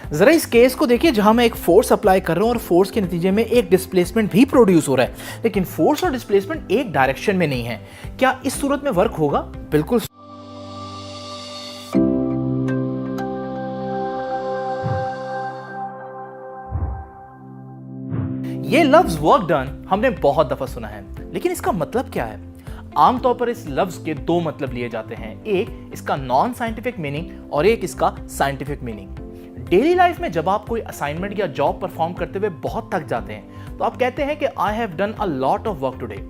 जरा इस केस को देखिए जहां मैं एक फोर्स अप्लाई कर रहा हूं और फोर्स के नतीजे में एक डिस्प्लेसमेंट भी प्रोड्यूस हो रहा है, लेकिन फोर्स और डिस्प्लेसमेंट एक डायरेक्शन में नहीं है। क्या इस सूरत में वर्क होगा? बिल्कुल। ये लफ्ज वर्क डन हमने बहुत दफा सुना है, लेकिन इसका मतलब क्या है? आमतौर पर इस लफ्ज के दो मतलब लिए जाते हैं, एक इसका नॉन साइंटिफिक मीनिंग और एक इसका साइंटिफिक मीनिंग। डेली लाइफ में जब आप कोई असाइनमेंट या जॉब परफॉर्म करते हुए बहुत थक जाते हैं तो आप कहते हैं कि I have done a lot of work today.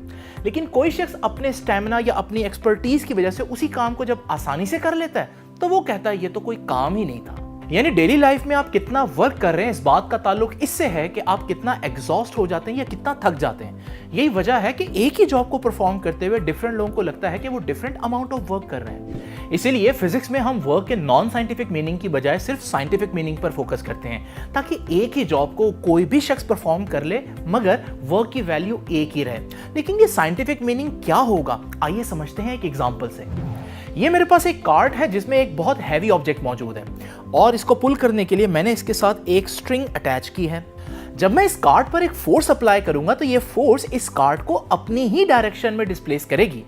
लेकिन कोई शख्स अपने स्टैमिना या अपनी एक्सपर्टीज की वजह से उसी काम को जब आसानी से कर लेता है तो वो कहता है ये तो कोई काम ही नहीं था। यानी डेली लाइफ में आप कितना वर्क कर रहे हैं इस बात का ताल्लुक इससे है कि आप कितना एग्जॉस्ट हो जाते हैं या कितना थक जाते हैं। यही वजह है कि एक ही जॉब को परफॉर्म करते हुए डिफरेंट लोगों को लगता है कि वो डिफरेंट अमाउंट ऑफ वर्क कर रहे हैं। इसीलिए फिजिक्स में हम वर्क के नॉन साइंटिफिक मीनिंग की बजाय सिर्फ साइंटिफिक मीनिंग पर फोकस करते हैं, ताकि एक ही जॉब को कोई भी शख्स परफॉर्म कर ले मगर वर्क की वैल्यू एक ही रहे। लेकिन ये साइंटिफिक मीनिंग क्या होगा, आइए समझते हैं एक एग्जाम्पल से। ये मेरे पास एक कार्ट है जिसमें एक बहुत हैवी ऑब्जेक्ट मौजूद है और इसको पुल करने के लिए मैंने इसके साथ एक स्ट्रिंग अटैच की है। जब मैं इस कार्ट पर एक फोर्स अप्लाई करूंगा तो ये फोर्स इस कार्ट को अपनी ही डायरेक्शन में डिस्प्लेस करेगी,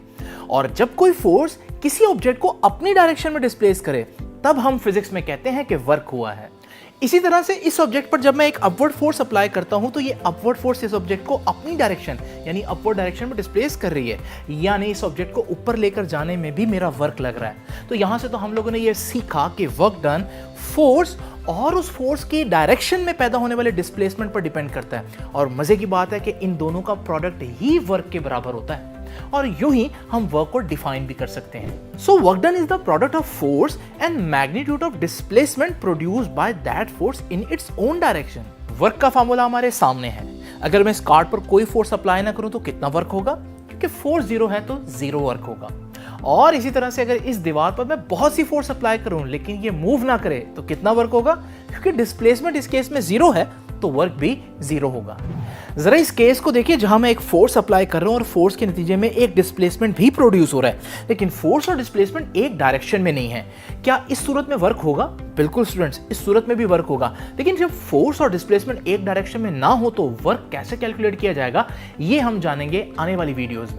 और जब कोई फोर्स किसी ऑब्जेक्ट को अपनी डायरेक्शन में डिस्प्लेस करे तब हम फिजिक्स में कहते हैं कि वर्क हुआ है। इसी तरह से इस ऑब्जेक्ट पर जब मैं एक अपवर्ड फोर्स अप्लाई करता हूं तो ये अपवर्ड फोर्स इस ऑब्जेक्ट को अपनी डायरेक्शन यानी अपवर्ड डायरेक्शन में डिस्प्लेस कर रही है, यानी इस ऑब्जेक्ट को ऊपर लेकर जाने में भी मेरा वर्क लग रहा है। तो यहां से तो हम लोगों ने ये सीखा कि वर्क डन फोर्स और उस फोर्स की डायरेक्शन में पैदा होने वाले डिस्प्लेसमेंट पर डिपेंड करता है, और मजे की बात है कि इन दोनों का प्रोडक्ट ही वर्क के बराबर होता है, और यूं ही हम वर्क को डिफाइन भी कर सकते हैं। So work done is the product of force and magnitude of displacement produced by that force in its own direction. Work का फार्मूला हमारे सामने है। अगर मैं इस कार्ड पर कोई फोर्स अप्लाई ना करूं तो कितना वर्क होगा? क्योंकि फोर्स जीरो है तो जीरो वर्क होगा। और इसी तरह से अगर इस दीवार पर मैं बहुत सी फोर्स अप्लाई करूं लेकिन ये मूव ना करे तो कितना वर्क होगा? क्योंकि डिस्प्लेसमेंट इस केस में जीरो है तो वर्क भी जीरो होगा। जरा इस केस को देखिए जहां मैं एक फोर्स अप्लाई कर रहा हूं और फोर्स के नतीजे में एक डिस्प्लेसमेंट भी प्रोड्यूस हो रहा है, लेकिन फोर्स और डिस्प्लेसमेंट एक डायरेक्शन में नहीं है। क्या इस सूरत में वर्क होगा? बिल्कुल स्टूडेंट्स, इस सूरत में भी वर्क होगा। लेकिन जब फोर्स और डिस्प्लेसमेंट एक डायरेक्शन में ना हो तो वर्क कैसे कैलकुलेट किया जाएगा, ये हम जानेंगे आने वाली वीडियोज में।